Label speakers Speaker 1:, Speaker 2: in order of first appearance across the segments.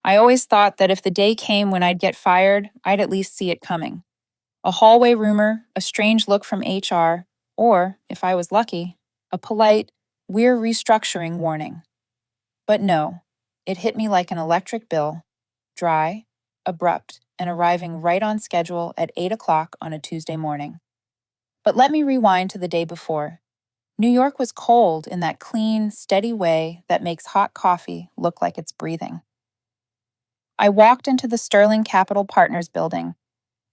Speaker 1: I always thought that if the day came when I'd get fired, I'd at least see it coming. A hallway rumor, a strange look from HR, or, if I was lucky, a polite, "We're restructuring" warning. But no, it hit me like an electric bill, dry, abrupt, and arriving right on schedule at 8 o'clock on a Tuesday morning. But let me rewind to the day before. New York was cold in that clean, steady way that makes hot coffee look like it's breathing. I walked into the Sterling Capital Partners building,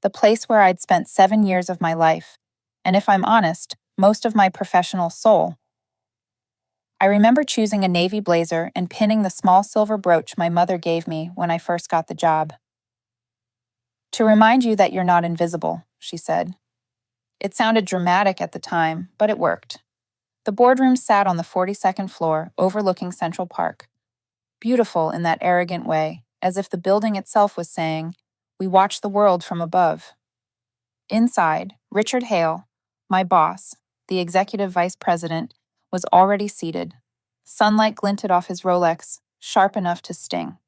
Speaker 1: the place where I'd spent 7 years of my life, and if I'm honest, most of my professional soul. I remember choosing a navy blazer and pinning the small silver brooch my mother gave me when I first got the job. "To remind you that you're not invisible," she said. It sounded dramatic at the time, but it worked. The boardroom sat on the 42nd floor, overlooking Central Park. Beautiful in that arrogant way, as if the building itself was saying, "We watch the world from above." Inside, Richard Hale, my boss, the executive vice president, was already seated. Sunlight glinted off his Rolex, sharp enough to sting.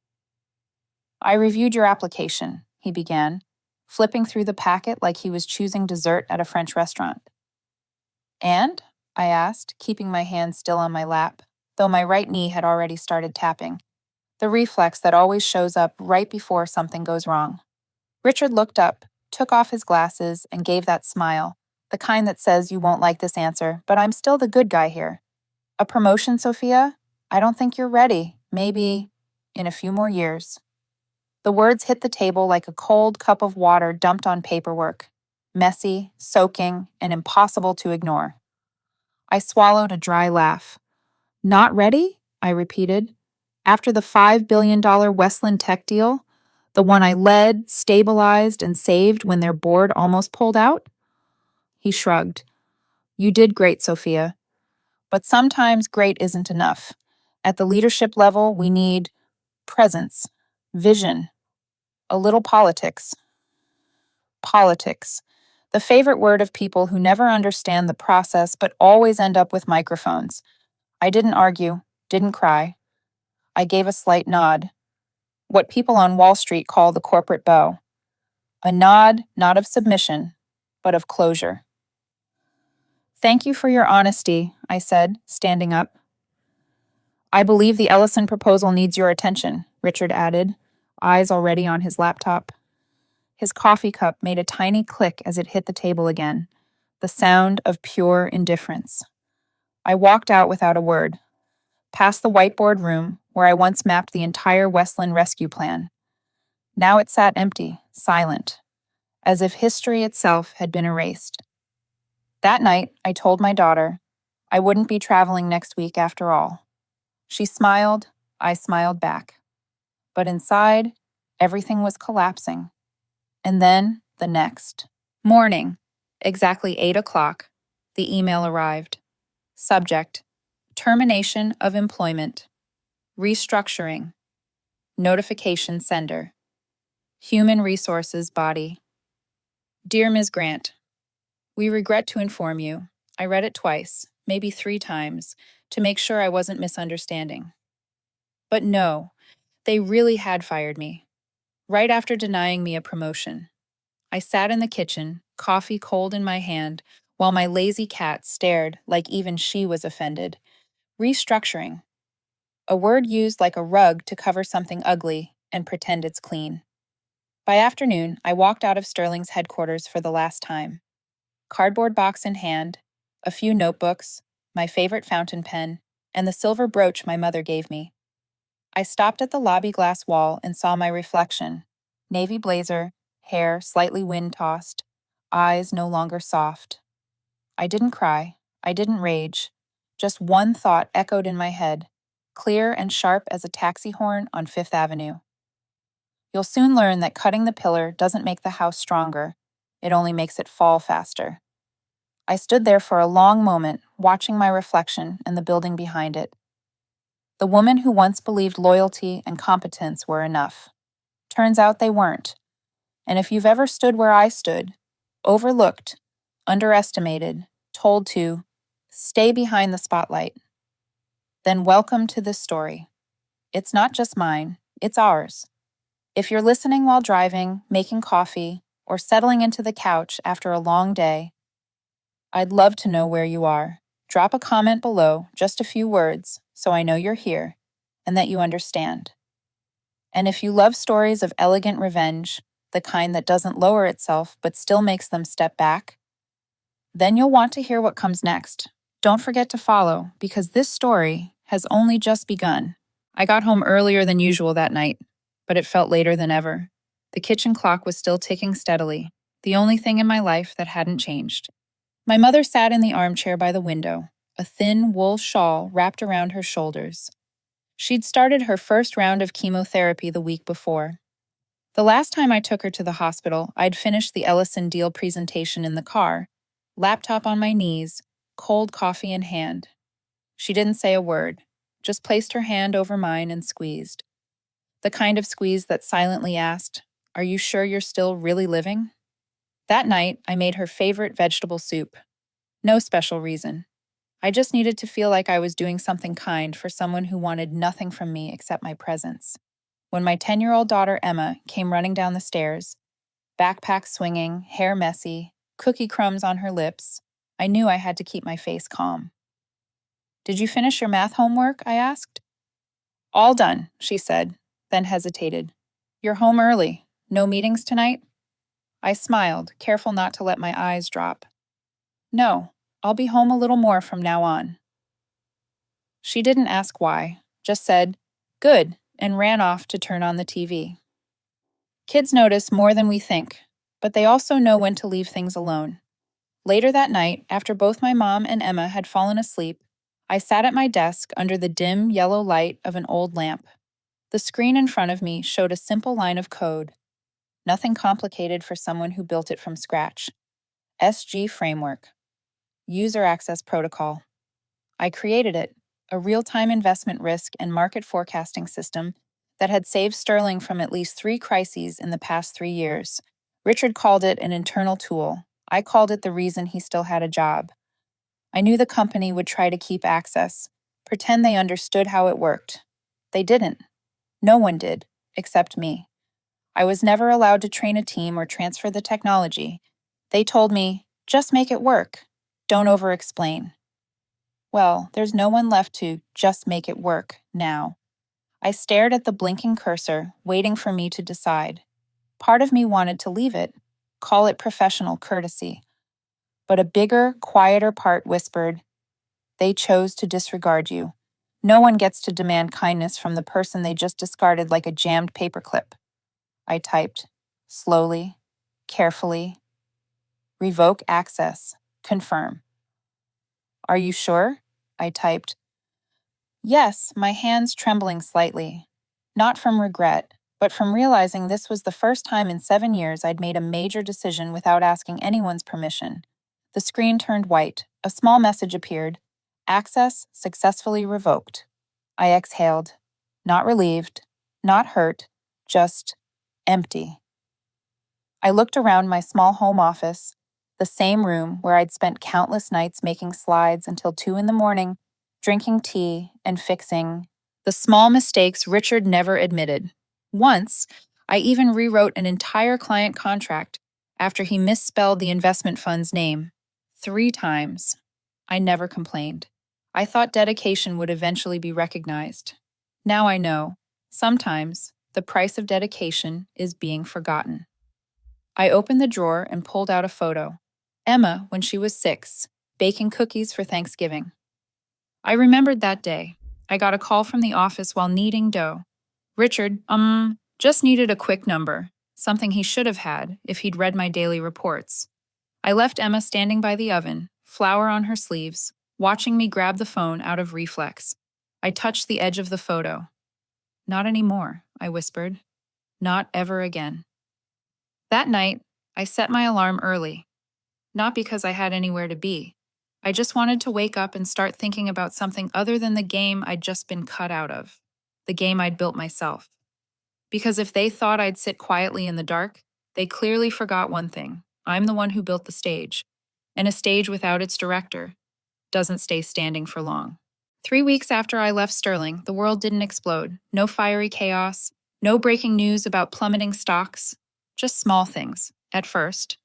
Speaker 1: "I reviewed your application," he began, flipping through the packet like he was choosing dessert at a French restaurant. "And?" I asked, keeping my hand still on my lap, though my right knee had already started tapping, the reflex that always shows up right before something goes wrong. Richard looked up, took off his glasses, and gave that smile, the kind that says you won't like this answer, but I'm still the good guy here. "A promotion, Sophia? I don't think you're ready. Maybe in a few more years." The words hit the table like a cold cup of water dumped on paperwork, messy, soaking, and impossible to ignore. I swallowed a dry laugh. "Not ready?" I repeated. "After the $5 billion Westland Tech deal? The one I led, stabilized, and saved when their board almost pulled out?" He shrugged. "You did great, Sophia. But sometimes great isn't enough. At the leadership level, we need presence, vision, a little politics." Politics. The favorite word of people who never understand the process but always end up with microphones. I didn't argue, didn't cry. I gave a slight nod. What people on Wall Street call the corporate bow. A nod not of submission, but of closure. "Thank you for your honesty," I said, standing up. "I believe the Ellison proposal needs your attention," Richard added, eyes already on his laptop. His coffee cup made a tiny click as it hit the table again, the sound of pure indifference. I walked out without a word, past the whiteboard room where I once mapped the entire Westland rescue plan. Now it sat empty, silent, as if history itself had been erased. That night, I told my daughter I wouldn't be traveling next week after all. She smiled, I smiled back. But inside, everything was collapsing. And then, the next morning, exactly 8 o'clock, the email arrived. Subject: Termination of employment. Restructuring. Notification sender. Human Resources Body. Dear Ms. Grant, we regret to inform you. I read it twice, maybe 3 times, to make sure I wasn't misunderstanding. But no, they really had fired me, right after denying me a promotion. I sat in the kitchen, coffee cold in my hand, while my lazy cat stared like even she was offended. Restructuring. A word used like a rug to cover something ugly and pretend it's clean. By afternoon, I walked out of Sterling's headquarters for the last time. Cardboard box in hand, a few notebooks, my favorite fountain pen, and the silver brooch my mother gave me. I stopped at the lobby glass wall and saw my reflection. Navy blazer, hair slightly wind-tossed, eyes no longer soft. I didn't cry. I didn't rage. Just one thought echoed in my head, clear and sharp as a taxi horn on Fifth Avenue. You'll soon learn that cutting the pillar doesn't make the house stronger. It only makes it fall faster. I stood there for a long moment, watching my reflection and the building behind it. The woman who once believed loyalty and competence were enough. Turns out they weren't. And if you've ever stood where I stood, overlooked, underestimated, told to stay behind the spotlight, then welcome to this story. It's not just mine, it's ours. If you're listening while driving, making coffee, or settling into the couch after a long day, I'd love to know where you are. Drop a comment below, just a few words, so I know you're here and that you understand. And if you love stories of elegant revenge, the kind that doesn't lower itself but still makes them step back, then you'll want to hear what comes next. Don't forget to follow, because this story has only just begun. I got home earlier than usual that night, but it felt later than ever. The kitchen clock was still ticking steadily, the only thing in my life that hadn't changed. My mother sat in the armchair by the window, a thin wool shawl wrapped around her shoulders. She'd started her first round of chemotherapy the week before. The last time I took her to the hospital, I'd finished the Ellison deal presentation in the car, laptop on my knees, cold coffee in hand. She didn't say a word, just placed her hand over mine and squeezed. The kind of squeeze that silently asked, "Are you sure you're still really living?" That night, I made her favorite vegetable soup. No special reason. I just needed to feel like I was doing something kind for someone who wanted nothing from me except my presence. When my 10-year-old daughter Emma came running down the stairs, backpack swinging, hair messy, cookie crumbs on her lips, I knew I had to keep my face calm. "Did you finish your math homework?" I asked. "All done," she said, then hesitated. "You're home early. No meetings tonight?" I smiled, careful not to let my eyes drop. "No, I'll be home a little more from now on." She didn't ask why, just said, "Good," and ran off to turn on the TV. Kids notice more than we think, but they also know when to leave things alone. Later that night, after both my mom and Emma had fallen asleep, I sat at my desk under the dim yellow light of an old lamp. The screen in front of me showed a simple line of code. Nothing complicated for someone who built it from scratch. SG Framework. User Access Protocol. I created it, a real-time investment risk and market forecasting system that had saved Sterling from at least 3 crises in the past 3 years. Richard called it an internal tool. I called it the reason he still had a job. I knew the company would try to keep access, pretend they understood how it worked. They didn't. No one did, except me. I was never allowed to train a team or transfer the technology. They told me, just make it work. Don't over-explain. Well, there's no one left to just make it work now. I stared at the blinking cursor, waiting for me to decide. Part of me wanted to leave it, call it professional courtesy. But a bigger, quieter part whispered, they chose to disregard you. No one gets to demand kindness from the person they just discarded like a jammed paperclip. I typed, slowly, carefully. Revoke access. Confirm. Are you sure? I typed. Yes, my hands trembling slightly. Not from regret, but from realizing this was the first time in 7 years I'd made a major decision without asking anyone's permission. The screen turned white. A small message appeared. Access successfully revoked. I exhaled. Not relieved, not hurt, just empty. I looked around my small home office, the same room where I'd spent countless nights making slides until 2 in the morning, drinking tea and fixing the small mistakes Richard never admitted. Once, I even rewrote an entire client contract after he misspelled the investment fund's name 3 times. I never complained. I thought dedication would eventually be recognized. Now I know, sometimes, the price of dedication is being forgotten. I opened the drawer and pulled out a photo. Emma, when she was 6, baking cookies for Thanksgiving. I remembered that day. I got a call from the office while kneading dough. Richard, just needed a quick number, something he should have had if he'd read my daily reports. I left Emma standing by the oven, flour on her sleeves, watching me grab the phone out of reflex. I touched the edge of the photo. Not anymore, I whispered. Not ever again. That night, I set my alarm early. Not because I had anywhere to be. I just wanted to wake up and start thinking about something other than the game I'd just been cut out of. The game I'd built myself. Because if they thought I'd sit quietly in the dark, they clearly forgot one thing. I'm the one who built the stage. And a stage without its director doesn't stay standing for long. 3 weeks after I left Sterling, the world didn't explode. No fiery chaos, No breaking news about plummeting stocks, just small things, at first.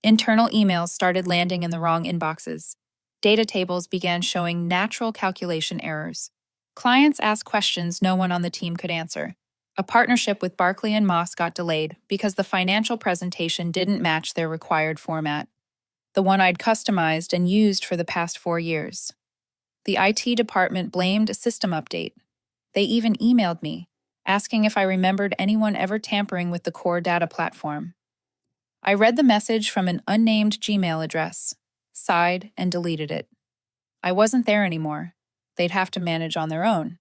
Speaker 1: Internal emails started landing in the wrong inboxes. Data tables began showing natural calculation errors. Clients asked questions no one on the team could answer. A partnership with Barkley and Moss got delayed because the financial presentation didn't match their required format, the one I'd customized and used for the past 4 years. The IT department blamed a system update. They even emailed me, asking if I remembered anyone ever tampering with the core data platform. I read the message from an unnamed Gmail address, sighed, and deleted it. I wasn't there anymore. They'd have to manage on their own.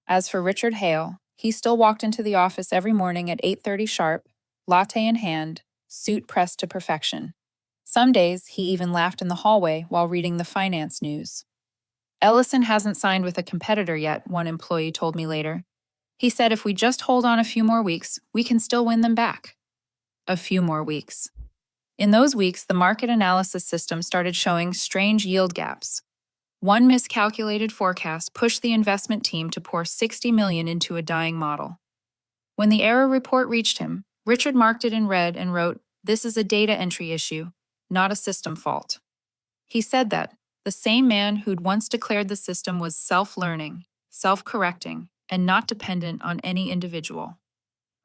Speaker 1: As for Richard Hale, he still walked into the office every morning at 8:30 sharp, latte in hand, suit pressed to perfection. Some days, he even laughed in the hallway while reading the finance news. Ellison hasn't signed with a competitor yet, one employee told me later. He said if we just hold on a few more weeks, we can still win them back. A few more weeks. In those weeks, the market analysis system started showing strange yield gaps. One miscalculated forecast pushed the investment team to pour $60 million into a dying model. When the error report reached him, Richard marked it in red and wrote, "This is a data entry issue, not a system fault." He said that, the same man who'd once declared the system was self-learning, self-correcting, and not dependent on any individual.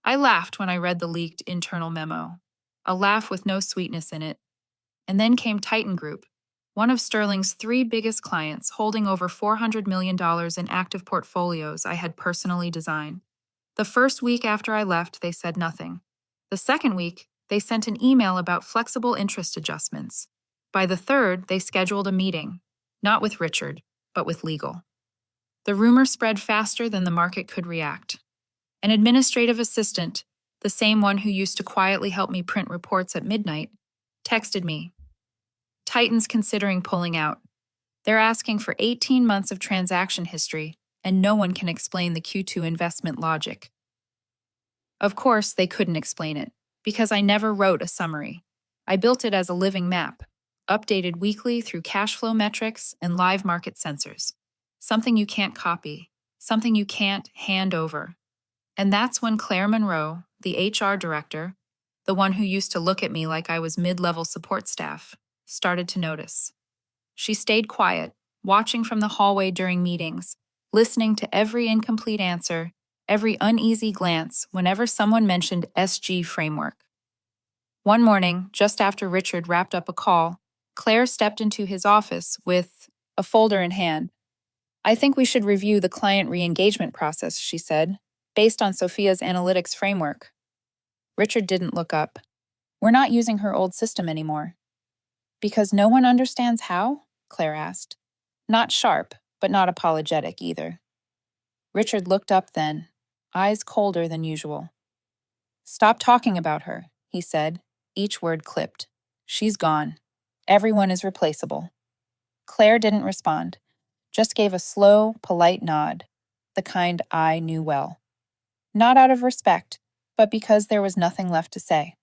Speaker 1: I laughed when I read the leaked internal memo, a laugh with no sweetness in it. And then came Titan Group, one of Sterling's 3 biggest clients, holding over $400 million in active portfolios I had personally designed. The first week after I left, they said nothing. The second week, they sent an email about flexible interest adjustments. By the third, they scheduled a meeting, not with Richard, but with legal. The rumor spread faster than the market could react. An administrative assistant, the same one who used to quietly help me print reports at midnight, texted me. Titan's considering pulling out. They're asking for 18 months of transaction history, and no one can explain the Q2 investment logic. Of course, they couldn't explain it, because I never wrote a summary. I built it as a living map, updated weekly through cash flow metrics and live market sensors. Something you can't copy, something you can't hand over. And that's when Claire Monroe, the HR director, the one who used to look at me like I was mid-level support staff, started to notice. She stayed quiet, watching from the hallway during meetings, listening to every incomplete answer, every uneasy glance whenever someone mentioned SG framework. One morning, just after Richard wrapped up a call, Claire stepped into his office with a folder in hand. "I think we should review the client re-engagement process," she said, "based on Sophia's analytics framework." Richard didn't look up. "We're not using her old system anymore." "Because no one understands how?" Claire asked. Not sharp, but not apologetic either. Richard looked up then, eyes colder than usual. "Stop talking about her," he said, each word clipped. "She's gone. Everyone is replaceable." Claire didn't respond, just gave a slow, polite nod, the kind I knew well. Not out of respect, but because there was nothing left to say.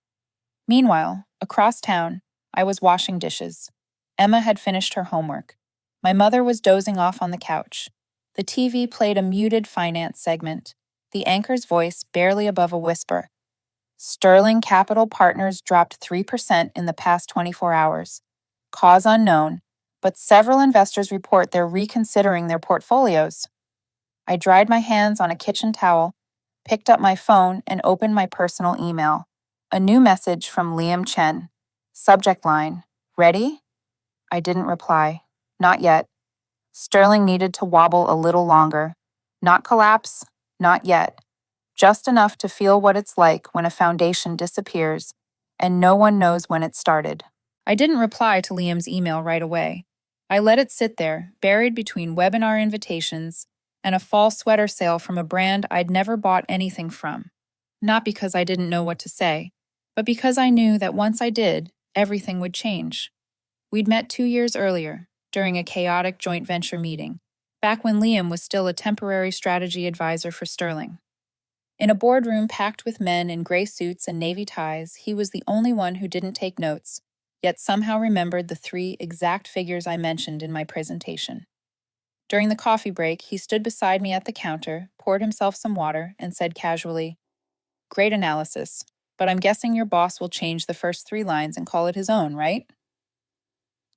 Speaker 1: Meanwhile, across town, I was washing dishes. Emma had finished her homework. My mother was dozing off on the couch. The TV played a muted finance segment, the anchor's voice barely above a whisper. Sterling Capital Partners dropped 3% in the past 24 hours. Cause unknown, but several investors report they're reconsidering their portfolios. I dried my hands on a kitchen towel, picked up my phone, and opened my personal email. A new message from Liam Chen. Subject line, "Ready?" I didn't reply. Not yet. Sterling needed to wobble a little longer. Not collapse, not yet. Just enough to feel what it's like when a foundation disappears and no one knows when it started. I didn't reply to Liam's email right away. I let it sit there, buried between webinar invitations and a fall sweater sale from a brand I'd never bought anything from. Not because I didn't know what to say, but because I knew that once I did, everything would change. We'd met 2 years earlier, during a chaotic joint venture meeting, back when Liam was still a temporary strategy advisor for Sterling. In a boardroom packed with men in gray suits and navy ties, he was the only one who didn't take notes, yet somehow remembered the 3 exact figures I mentioned in my presentation. During the coffee break, he stood beside me at the counter, poured himself some water, and said casually, Great analysis. But I'm guessing your boss will change the first 3 lines and call it his own, right?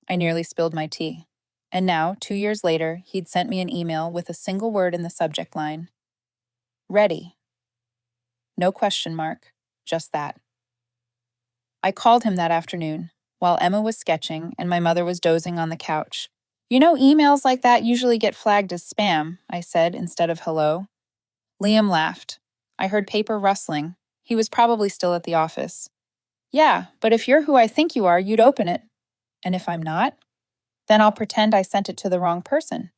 Speaker 1: I nearly spilled my tea. And now, 2 years later, he'd sent me an email with a single word in the subject line. Ready. No question mark. Just that. I called him that afternoon, while Emma was sketching and my mother was dozing on the couch. You know, emails like that usually get flagged as spam, I said instead of hello. Liam laughed. I heard paper rustling. He was probably still at the office. Yeah, but if you're who I think you are, you'd open it. And if I'm not? Then I'll pretend I sent it to the wrong person.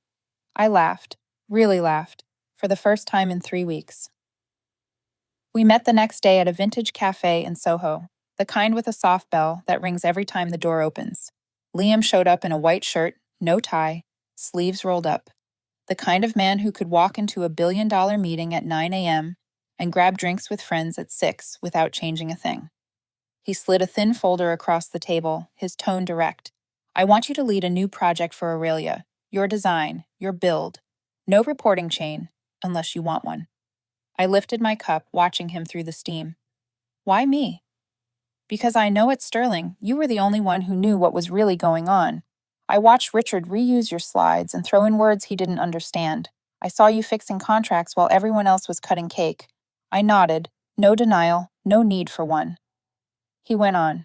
Speaker 1: I laughed, really laughed, for the first time in 3 weeks. We met the next day at a vintage cafe in Soho, the kind with a soft bell that rings every time the door opens. Liam showed up in a white shirt, no tie, sleeves rolled up. The kind of man who could walk into a billion-dollar meeting at 9 a.m. and grab drinks with friends at 6 without changing a thing. He slid a thin folder across the table, his tone direct. I want you to lead a new project for Aurelia. Your design, your build. No reporting chain, unless you want one. I lifted my cup, watching him through the steam. Why me? Because I know at Sterling, you were the only one who knew what was really going on. I watched Richard reuse your slides and throw in words he didn't understand. I saw you fixing contracts while everyone else was cutting cake. I nodded. No denial, no need for one. He went on.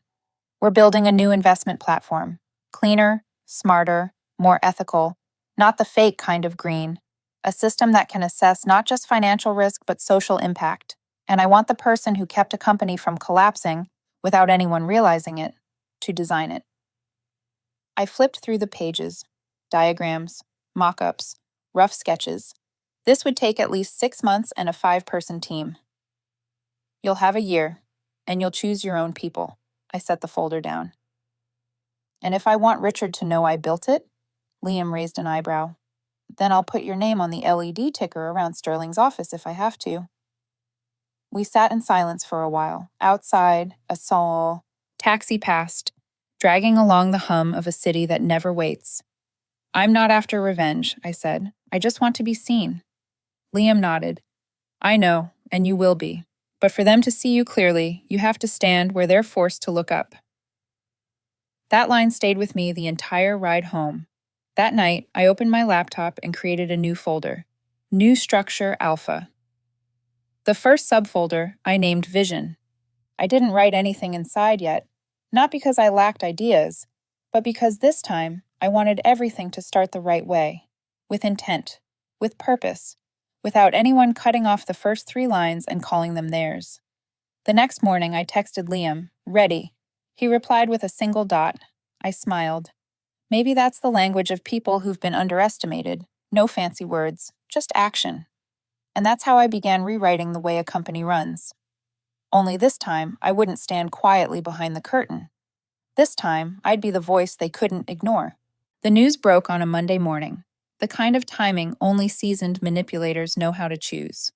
Speaker 1: We're building a new investment platform. Cleaner, smarter, more ethical. Not the fake kind of green. A system that can assess not just financial risk but social impact. And I want the person who kept a company from collapsing, without anyone realizing it, to design it. I flipped through the pages. Diagrams, mock-ups, rough sketches. This would take at least 6 months and a 5-person team. You'll have a year, and you'll choose your own people. I set the folder down. And if I want Richard to know I built it? Liam raised an eyebrow. Then I'll put your name on the LED ticker around Sterling's office if I have to. We sat in silence for a while. Outside, a soul. Taxi passed, dragging along the hum of a city that never waits. I'm not after revenge, I said. I just want to be seen. Liam nodded. I know, and you will be. But for them to see you clearly, you have to stand where they're forced to look up. That line stayed with me the entire ride home. That night, I opened my laptop and created a new folder. New Structure Alpha. The first subfolder I named Vision. I didn't write anything inside yet, not because I lacked ideas, but because this time I wanted everything to start the right way, with intent, with purpose, without anyone cutting off the first 3 lines and calling them theirs. The next morning I texted Liam, ready. He replied with a single dot. I smiled. Maybe that's the language of people who've been underestimated. No fancy words, just action. And that's how I began rewriting the way a company runs. Only this time, I wouldn't stand quietly behind the curtain. This time, I'd be the voice they couldn't ignore. The news broke on a Monday morning, the kind of timing only seasoned manipulators know how to choose.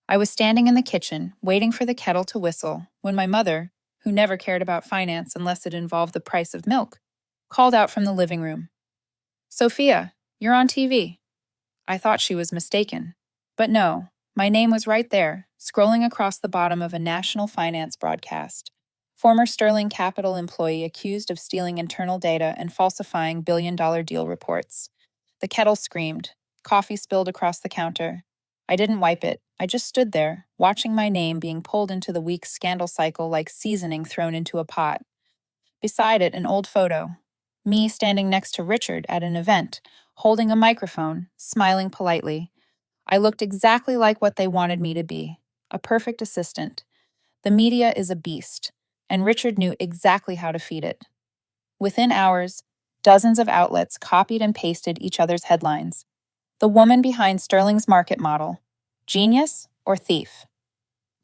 Speaker 1: I was standing in the kitchen, waiting for the kettle to whistle, when my mother, who never cared about finance unless it involved the price of milk, called out from the living room. Sophia, you're on TV. I thought she was mistaken. But no, my name was right there, scrolling across the bottom of a national finance broadcast. Former Sterling Capital employee accused of stealing internal data and falsifying billion-dollar deal reports. The kettle screamed. Coffee spilled across the counter. I didn't wipe it. I just stood there, watching my name being pulled into the week's scandal cycle like seasoning thrown into a pot. Beside it, an old photo. Me standing next to Richard at an event, holding a microphone, smiling politely. I looked exactly like what they wanted me to be, a perfect assistant. The media is a beast, and Richard knew exactly how to feed it. Within hours, dozens of outlets copied and pasted each other's headlines. The woman behind Sterling's market model. Genius or thief?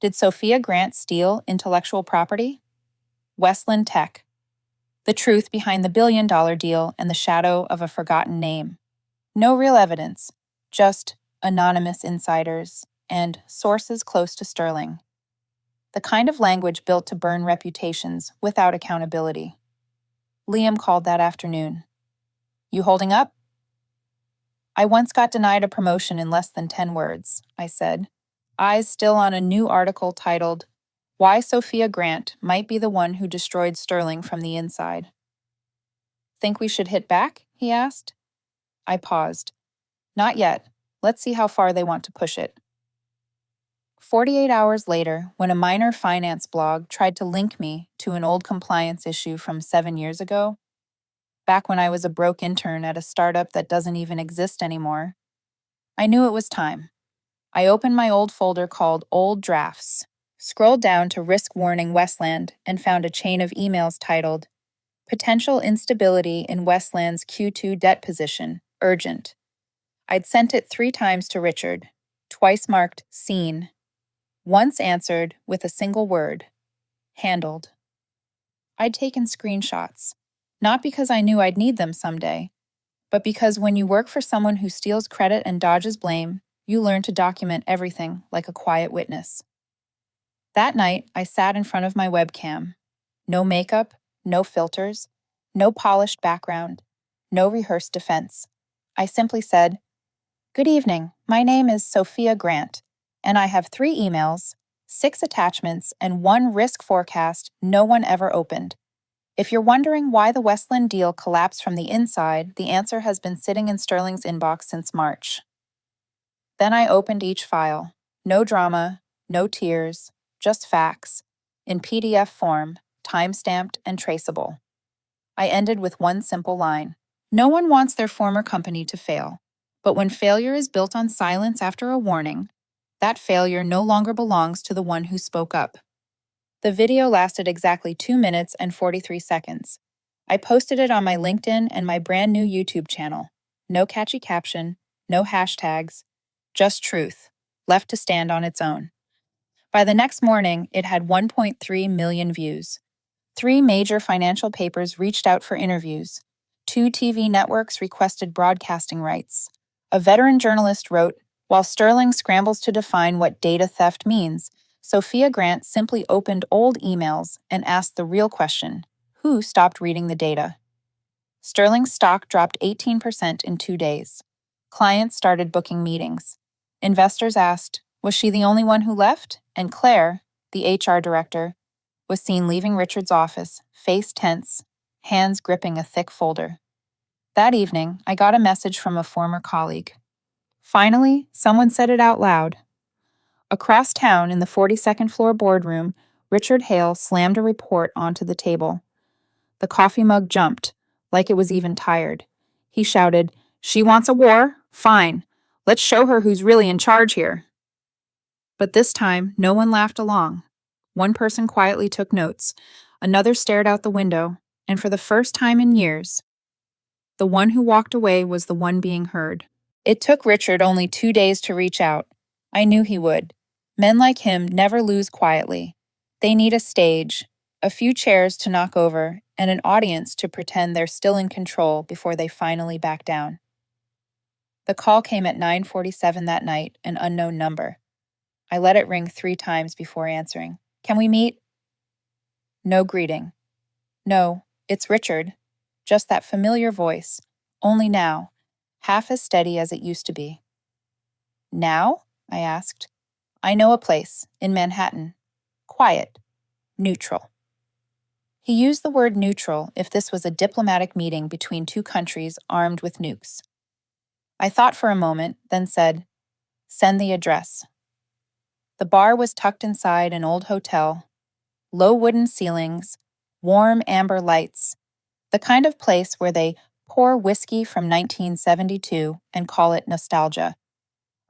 Speaker 1: Did Sophia Grant steal intellectual property? Westland Tech. The truth behind the billion-dollar deal and the shadow of a forgotten name. No real evidence, just anonymous insiders and sources close to Sterling. The kind of language built to burn reputations without accountability. Liam called that afternoon. You holding up? I once got denied a promotion in less than 10 words, I said. eyes still on a new article titled, Why Sophia Grant Might Be the One Who Destroyed Sterling from the Inside. Think we should hit back? He asked. I paused. Not yet. Let's see how far they want to push it. 48 hours later, when a minor finance blog tried to link me to an old compliance issue from 7 years ago, back when I was a broke intern at a startup that doesn't even exist anymore, I knew it was time. I opened my old folder called Old Drafts, scrolled down to Risk Warning Westland, and found a chain of emails titled, Potential Instability in Westland's Q2 Debt Position, Urgent. I'd sent it 3 times to Richard, twice marked Seen, once answered with a single word, handled. I'd taken screenshots, not because I knew I'd need them someday, but because when you work for someone who steals credit and dodges blame, you learn to document everything like a quiet witness. That night, I sat in front of my webcam. No makeup, no filters, no polished background, no rehearsed defense. I simply said, Good evening, my name is Sophia Grant, and I have 3 emails, 6 attachments, and 1 risk forecast no one ever opened. If you're wondering why the Westland deal collapsed from the inside, the answer has been sitting in Sterling's inbox since March. Then I opened each file. No drama, no tears, just facts, in PDF form, time-stamped and traceable. I ended with one simple line. No one wants their former company to fail, but when failure is built on silence after a warning, that failure no longer belongs to the one who spoke up. The video lasted exactly 2 minutes and 43 seconds. I posted it on my LinkedIn and my brand new YouTube channel. No catchy caption, no hashtags, just truth, left to stand on its own. By the next morning, it had 1.3 million views. 3 major financial papers reached out for interviews. 2 TV networks requested broadcasting rights. A veteran journalist wrote, While Sterling scrambles to define what data theft means, Sophia Grant simply opened old emails and asked the real question, who stopped reading the data? Sterling's stock dropped 18% in 2 days. Clients started booking meetings. Investors asked, was she the only one who left? And Claire, the HR director, was seen leaving Richard's office, face tense, hands gripping a thick folder. That evening, I got a message from a former colleague. Finally, someone said it out loud. Across town in the 42nd floor boardroom, Richard Hale slammed a report onto the table. The coffee mug jumped, like it was even tired. He shouted, She wants a war? Fine. Let's show her who's really in charge here. But this time, no one laughed along. One person quietly took notes, another stared out the window, and for the first time in years, the one who walked away was the one being heard. It took Richard only 2 days to reach out. I knew he would. Men like him never lose quietly. They need a stage, a few chairs to knock over, and an audience to pretend they're still in control before they finally back down. The call came at 9:47 that night, an unknown number. I let it ring 3 times before answering. Can we meet? No greeting. No, it's Richard. Just that familiar voice, only now, half as steady as it used to be. Now? I asked. I know a place, in Manhattan. Quiet. Neutral. He used the word neutral if this was a diplomatic meeting between 2 countries armed with nukes. I thought for a moment, then said, Send the address. The bar was tucked inside an old hotel. Low wooden ceilings, warm amber lights, the kind of place where they pour whiskey from 1972 and call it nostalgia.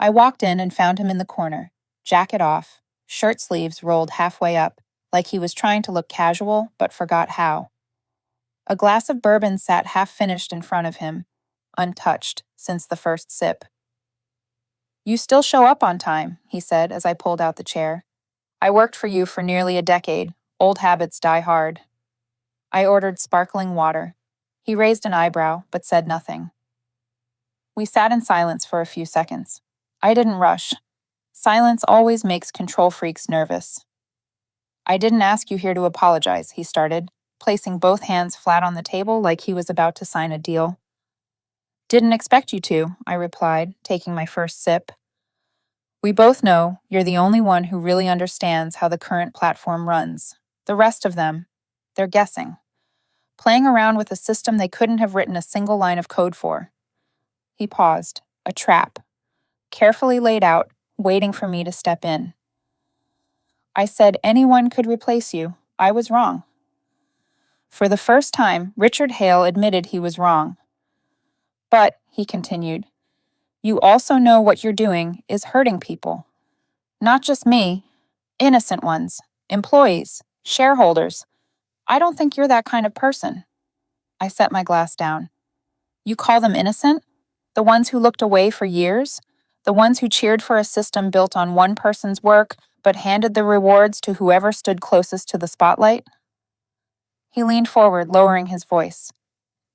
Speaker 1: I walked in and found him in the corner, jacket off, shirt sleeves rolled halfway up, like he was trying to look casual but forgot how. A glass of bourbon sat half-finished in front of him, untouched since the first sip. You still show up on time, he said as I pulled out the chair. I worked for you for nearly a decade. Old habits die hard. I ordered sparkling water. He raised an eyebrow, but said nothing. We sat in silence for a few seconds. I didn't rush. Silence always makes control freaks nervous. I didn't ask you here to apologize, he started, placing both hands flat on the table like he was about to sign a deal. Didn't expect you to, I replied, taking my first sip. We both know you're the only one who really understands how the current platform runs. The rest of them, they're guessing, playing around with a system they couldn't have written a single line of code for. He paused, a trap, carefully laid out, waiting for me to step in. I said anyone could replace you. I was wrong. For the first time, Richard Hale admitted he was wrong. But, he continued, you also know what you're doing is hurting people. Not just me, innocent ones, employees, shareholders. I don't think you're that kind of person. I set my glass down. You call them innocent? The ones who looked away for years? The ones who cheered for a system built on one person's work, but handed the rewards to whoever stood closest to the spotlight? He leaned forward, lowering his voice.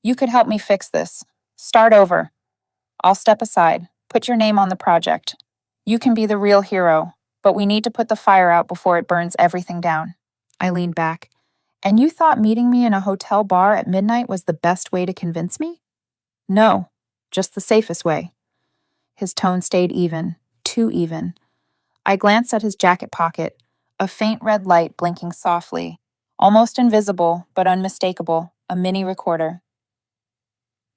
Speaker 1: You could help me fix this. Start over. I'll step aside. Put your name on the project. You can be the real hero, but we need to put the fire out before it burns everything down. I leaned back. And you thought meeting me in a hotel bar at midnight was the best way to convince me? No, just the safest way. His tone stayed even, too even. I glanced at his jacket pocket, a faint red light blinking softly, almost invisible but unmistakable, a mini recorder.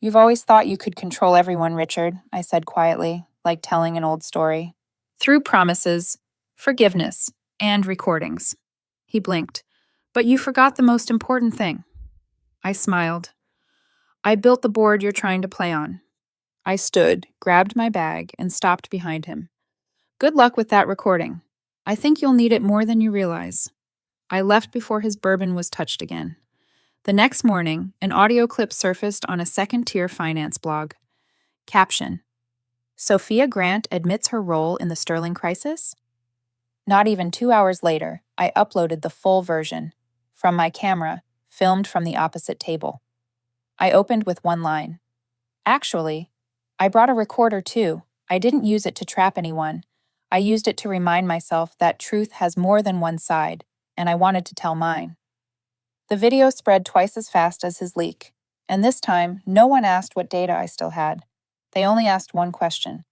Speaker 1: You've always thought you could control everyone, Richard, I said quietly, like telling an old story. Through promises, forgiveness, and recordings. He blinked. But you forgot the most important thing. I smiled. I built the board you're trying to play on. I stood, grabbed my bag, and stopped behind him. Good luck with that recording. I think you'll need it more than you realize. I left before his bourbon was touched again. The next morning, an audio clip surfaced on a second-tier finance blog. Caption: Sophia Grant admits her role in the Sterling crisis? Not even 2 hours later, I uploaded the full version, from my camera, filmed from the opposite table. I opened with one line. Actually, I brought a recorder too. I didn't use it to trap anyone. I used it to remind myself that truth has more than one side, and I wanted to tell mine. The video spread twice as fast as his leak, and this time, no one asked what data I still had. They only asked one question.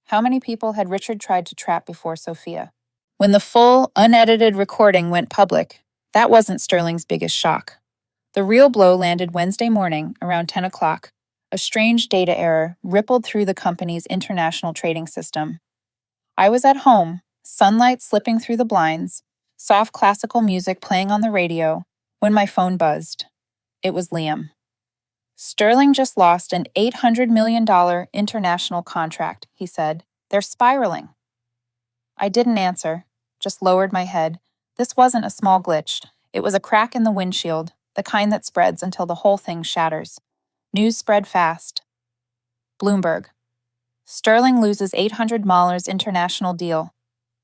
Speaker 1: How many people had Richard tried to trap before Sophia? When the full, unedited recording went public, that wasn't Sterling's biggest shock. The real blow landed Wednesday morning, around 10 o'clock. A strange data error rippled through the company's international trading system. I was at home, sunlight slipping through the blinds, soft classical music playing on the radio, when my phone buzzed. It was Liam. Sterling just lost an $800 million international contract, he said. They're spiraling. I didn't answer, just lowered my head. This wasn't a small glitch. It was a crack in the windshield, the kind that spreads until the whole thing shatters. News spread fast. Bloomberg. Sterling loses $800 international deal.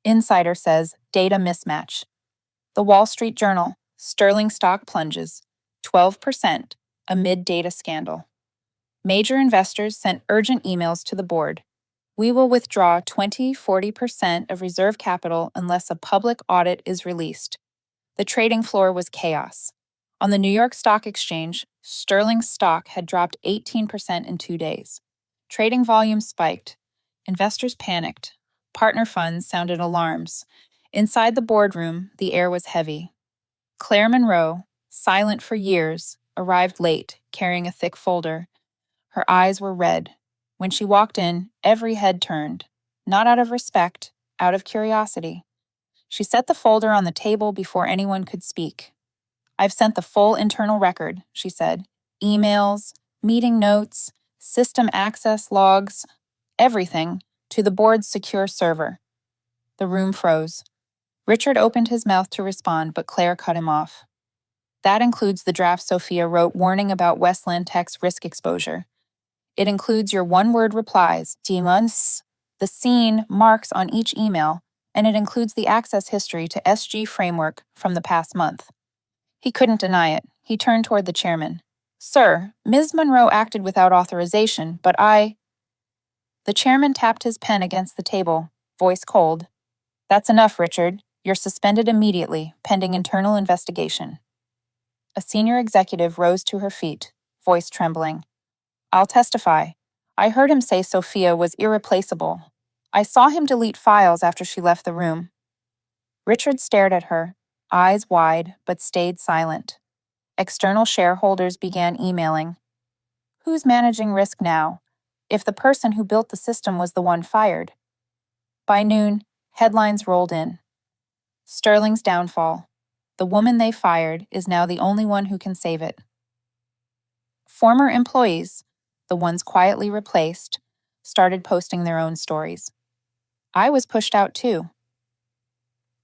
Speaker 1: Insider says data mismatch. The Wall Street Journal. Sterling stock plunges 12% amid data scandal. Major investors sent urgent emails to the board. We will withdraw 40% of reserve capital unless a public audit is released. The trading floor was chaos. On the New York Stock Exchange, Sterling's stock had dropped 18% in 2 days. Trading volume spiked. Investors panicked. Partner funds sounded alarms. Inside the boardroom, the air was heavy. Claire Monroe, silent for years, arrived late, carrying a thick folder. Her eyes were red. When she walked in, every head turned, not out of respect, out of curiosity. She set the folder on the table before anyone could speak. I've sent the full internal record, she said. Emails, meeting notes, system access logs, everything, to the board's secure server. The room froze. Richard opened his mouth to respond, but Claire cut him off. That includes the draft Sophia wrote warning about Westland Tech's risk exposure. It includes your one-word replies, demons, the scene marks on each email, and it includes the access history to SG Framework from the past month. He couldn't deny it. He turned toward the chairman. Sir, Ms. Monroe acted without authorization, but The chairman tapped his pen against the table, voice cold. That's enough, Richard. You're suspended immediately, pending internal investigation. A senior executive rose to her feet, voice trembling. I'll testify. I heard him say Sophia was irreplaceable. I saw him delete files after she left the room. Richard stared at her, eyes wide, but stayed silent. External shareholders began emailing. Who's managing risk now? If the person who built the system was the one fired. By noon, headlines rolled in. Sterling's downfall. The woman they fired is now the only one who can save it. Former employees, the ones quietly replaced, started posting their own stories. I was pushed out too.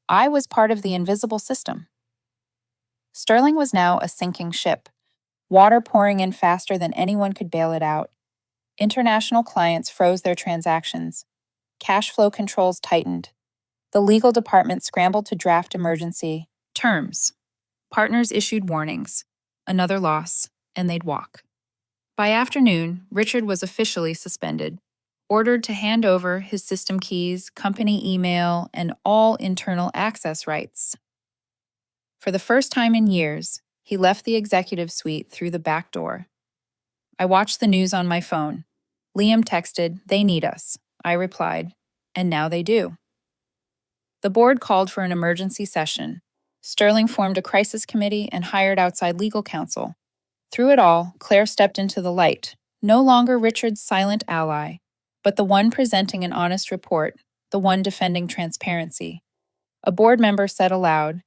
Speaker 1: I was part of the invisible system. Sterling was now a sinking ship, water pouring in faster than anyone could bail it out. International clients froze their transactions. Cash flow controls tightened. The legal department scrambled to draft emergency terms. Partners issued warnings. Another loss, and they'd walk. By afternoon, Richard was officially suspended, ordered to hand over his system keys, company email, and all internal access rights. For the first time in years, he left the executive suite through the back door. I watched the news on my phone. Liam texted, "They need us." I replied, "And now they do." The board called for an emergency session. Sterling formed a crisis committee and hired outside legal counsel. Through it all, Claire stepped into the light, no longer Richard's silent ally, but the one presenting an honest report, the one defending transparency. A board member said aloud,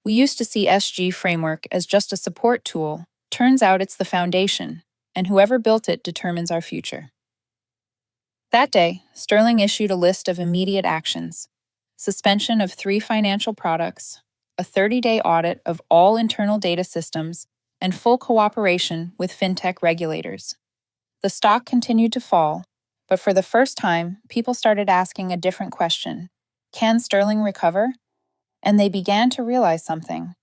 Speaker 1: "We used to see SG framework as just a support tool. Turns out it's the foundation, and whoever built it determines our future." That day, Sterling issued a list of immediate actions: suspension of 3 financial products, a 30-day audit of all internal data systems, and full cooperation with fintech regulators. The stock continued to fall, but for the first time, people started asking a different question. Can Sterling recover? And they began to realize something.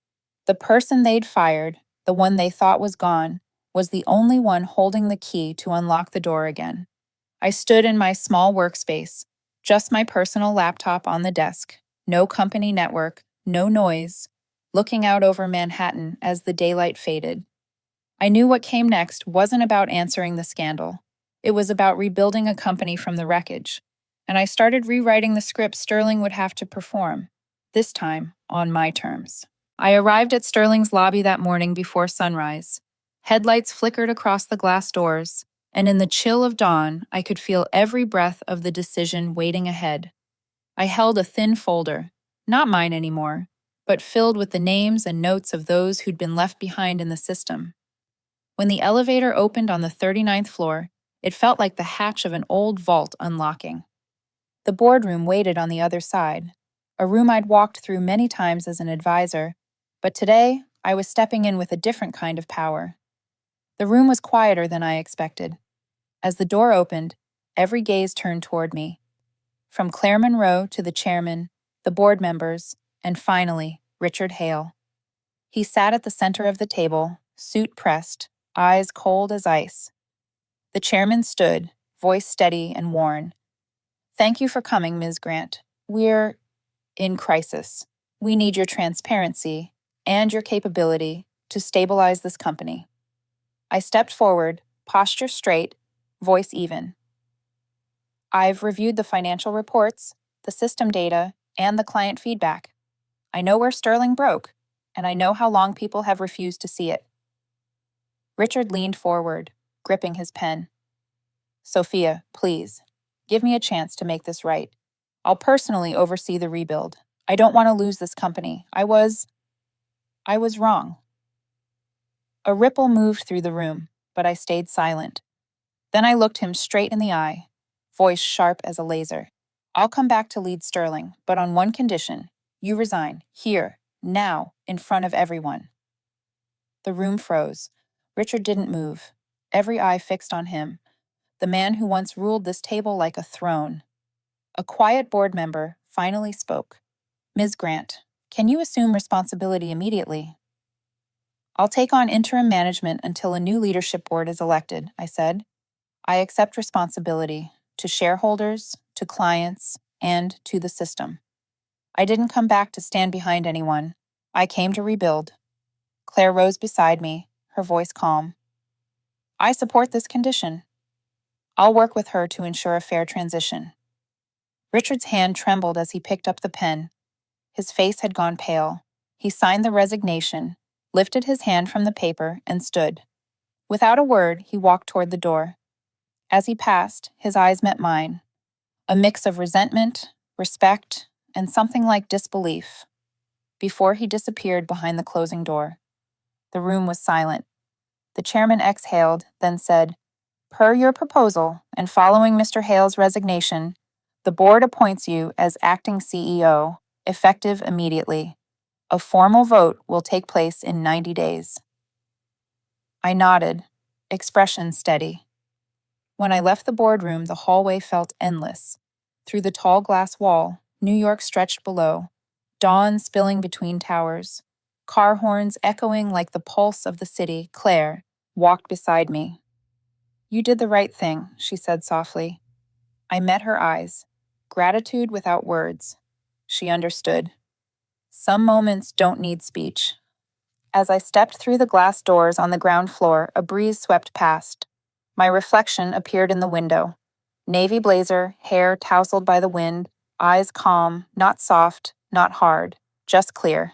Speaker 1: The person they'd fired, the one they thought was gone, was the only one holding the key to unlock the door again. I stood in my small workspace, just my personal laptop on the desk, no company network, no noise, looking out over Manhattan as the daylight faded. I knew what came next wasn't about answering the scandal. It was about rebuilding a company from the wreckage. And I started rewriting the script Sterling would have to perform, this time on my terms. I arrived at Sterling's lobby that morning before sunrise. Headlights flickered across the glass doors, and in the chill of dawn, I could feel every breath of the decision waiting ahead. I held a thin folder, not mine anymore, but filled with the names and notes of those who'd been left behind in the system. When the elevator opened on the 39th floor, it felt like the hatch of an old vault unlocking. The boardroom waited on the other side, a room I'd walked through many times as an advisor, but today I was stepping in with a different kind of power. The room was quieter than I expected. As the door opened, every gaze turned toward me. From Claire Monroe to the chairman, the board members, and finally, Richard Hale. He sat at the center of the table, suit pressed, eyes cold as ice. The chairman stood, voice steady and worn. "Thank you for coming, Ms. Grant. We're in crisis. We need your transparency and your capability to stabilize this company." I stepped forward, posture straight, voice even. "I've reviewed the financial reports, the system data, and the client feedback. I know where Sterling broke, and I know how long people have refused to see it." Richard leaned forward, gripping his pen. "Sophia, please, give me a chance to make this right. I'll personally oversee the rebuild. I don't want to lose this company. I was wrong." A ripple moved through the room, but I stayed silent. Then I looked him straight in the eye, voice sharp as a laser. "I'll come back to lead Sterling, but on one condition. You resign, here, now, in front of everyone." The room froze. Richard didn't move, every eye fixed on him, the man who once ruled this table like a throne. A quiet board member finally spoke. "Ms. Grant, can you assume responsibility immediately?" "I'll take on interim management until a new leadership board is elected," I said. "I accept responsibility to shareholders, to clients, and to the system. I didn't come back to stand behind anyone. I came to rebuild." Claire rose beside me, her voice calm. "I support this condition. I'll work with her to ensure a fair transition." Richard's hand trembled as he picked up the pen. His face had gone pale. He signed the resignation, lifted his hand from the paper, and stood. Without a word, he walked toward the door. As he passed, his eyes met mine, a mix of resentment, respect, and something like disbelief. Before he disappeared behind the closing door, the room was silent. The chairman exhaled, then said, "Per your proposal, and following Mr. Hale's resignation, the board appoints you as acting CEO, effective immediately. A formal vote will take place in 90 days." I nodded, expression steady. When I left the boardroom, the hallway felt endless. Through the tall glass wall, New York stretched below, dawn spilling between towers. Car horns echoing like the pulse of the city. Claire walked beside me. "You did the right thing," she said softly. I met her eyes. Gratitude without words. She understood. Some moments don't need speech. As I stepped through the glass doors on the ground floor, a breeze swept past. My reflection appeared in the window. Navy blazer, hair tousled by the wind, eyes calm, not soft, not hard, just clear.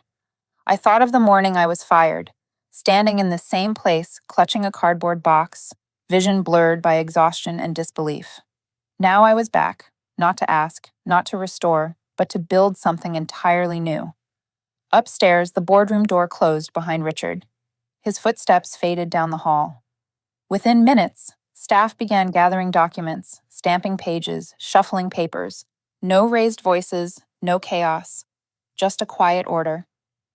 Speaker 1: I thought of the morning I was fired, standing in the same place, clutching a cardboard box, vision blurred by exhaustion and disbelief. Now I was back, not to ask, not to restore, but to build something entirely new. Upstairs, the boardroom door closed behind Richard. His footsteps faded down the hall. Within minutes, staff began gathering documents, stamping pages, shuffling papers. No raised voices, no chaos, just a quiet order.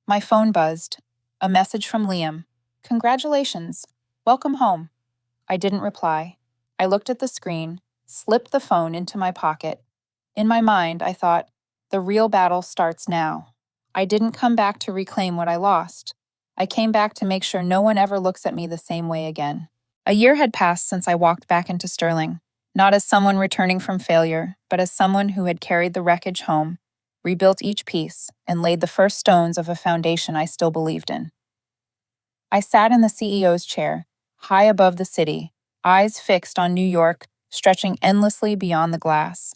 Speaker 1: My phone buzzed. A message from Liam. "Congratulations. Welcome home." I didn't reply. I looked at the screen, slipped the phone into my pocket. In my mind, I thought, the real battle starts now. I didn't come back to reclaim what I lost. I came back to make sure no one ever looks at me the same way again. A year had passed since I walked back into Sterling, not as someone returning from failure, but as someone who had carried the wreckage home, rebuilt each piece, and laid the first stones of a foundation I still believed in. I sat in the CEO's chair, high above the city, eyes fixed on New York, stretching endlessly beyond the glass.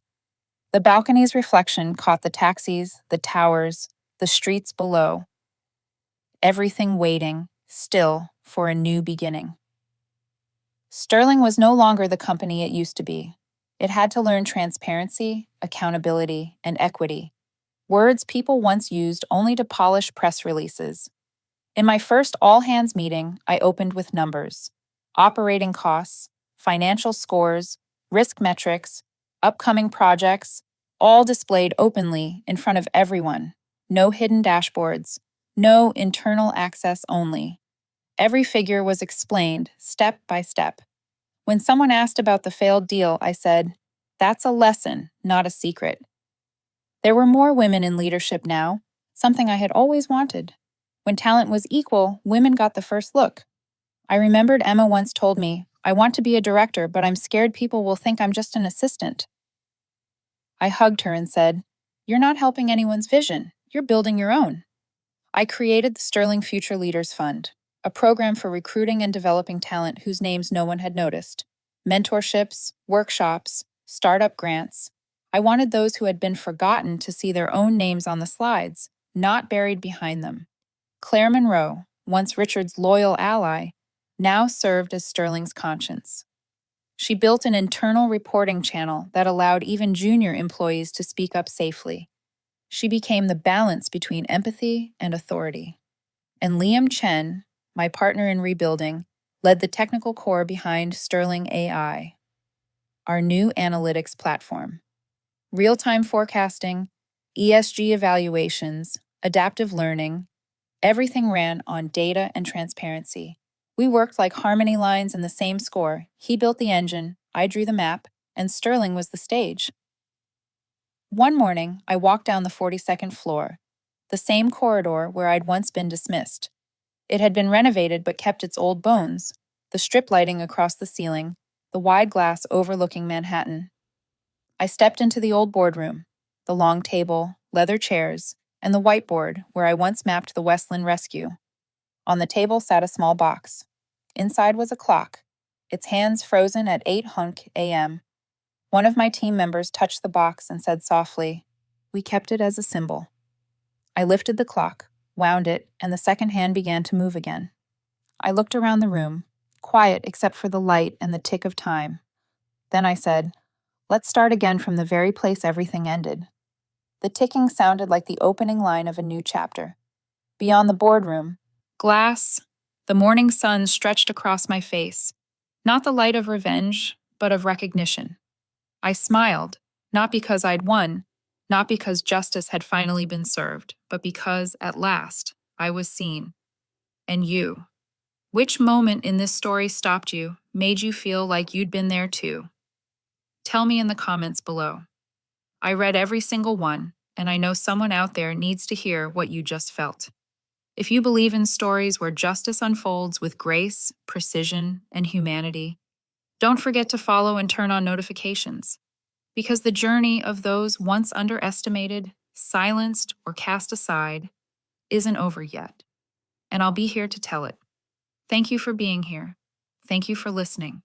Speaker 1: The balcony's reflection caught the taxis, the towers, the streets below, everything waiting, still, for a new beginning. Sterling was no longer the company it used to be. It had to learn transparency, accountability, and equity, words people once used only to polish press releases. In my first all-hands meeting, I opened with numbers, operating costs, financial scores, risk metrics, upcoming projects, all displayed openly in front of everyone. No hidden dashboards, no internal access only. Every figure was explained, step by step. When someone asked about the failed deal, I said, "That's a lesson, not a secret." There were more women in leadership now, something I had always wanted. When talent was equal, women got the first look. I remembered Emma once told me, "I want to be a director, but I'm scared people will think I'm just an assistant." I hugged her and said, "You're not helping anyone's vision. You're building your own." I created the Sterling Future Leaders Fund, a program for recruiting and developing talent whose names no one had noticed. Mentorships, workshops, startup grants. I wanted those who had been forgotten to see their own names on the slides, not buried behind them. Claire Monroe, once Richard's loyal ally, now served as Sterling's conscience. She built an internal reporting channel that allowed even junior employees to speak up safely. She became the balance between empathy and authority. And Liam Chen, my partner in rebuilding, led the technical core behind Sterling AI, our new analytics platform. Real-time forecasting, ESG evaluations, adaptive learning, everything ran on data and transparency. We worked like harmony lines in the same score. He built the engine, I drew the map, and Sterling was the stage. One morning, I walked down the 42nd floor, the same corridor where I'd once been dismissed. It had been renovated but kept its old bones, the strip lighting across the ceiling, the wide glass overlooking Manhattan. I stepped into the old boardroom, the long table, leather chairs, and the whiteboard where I once mapped the Westland rescue. On the table sat a small box. Inside was a clock, its hands frozen at 8 hunk a.m. One of my team members touched the box and said softly, "We kept it as a symbol." I lifted the clock, wound it, and the second hand began to move again. I looked around the room, quiet except for the light and the tick of time. Then I said, "Let's start again from the very place everything ended." The ticking sounded like the opening line of a new chapter. Beyond the boardroom, glass, the morning sun stretched across my face, not the light of revenge, but of recognition. I smiled, not because I'd won, not because justice had finally been served, but because, at last, I was seen. And you. Which moment in this story stopped you, made you feel like you'd been there too? Tell me in the comments below. I read every single one, and I know someone out there needs to hear what you just felt. If you believe in stories where justice unfolds with grace, precision, and humanity, don't forget to follow and turn on notifications. Because the journey of those once underestimated, silenced, or cast aside isn't over yet. And I'll be here to tell it. Thank you for being here. Thank you for listening.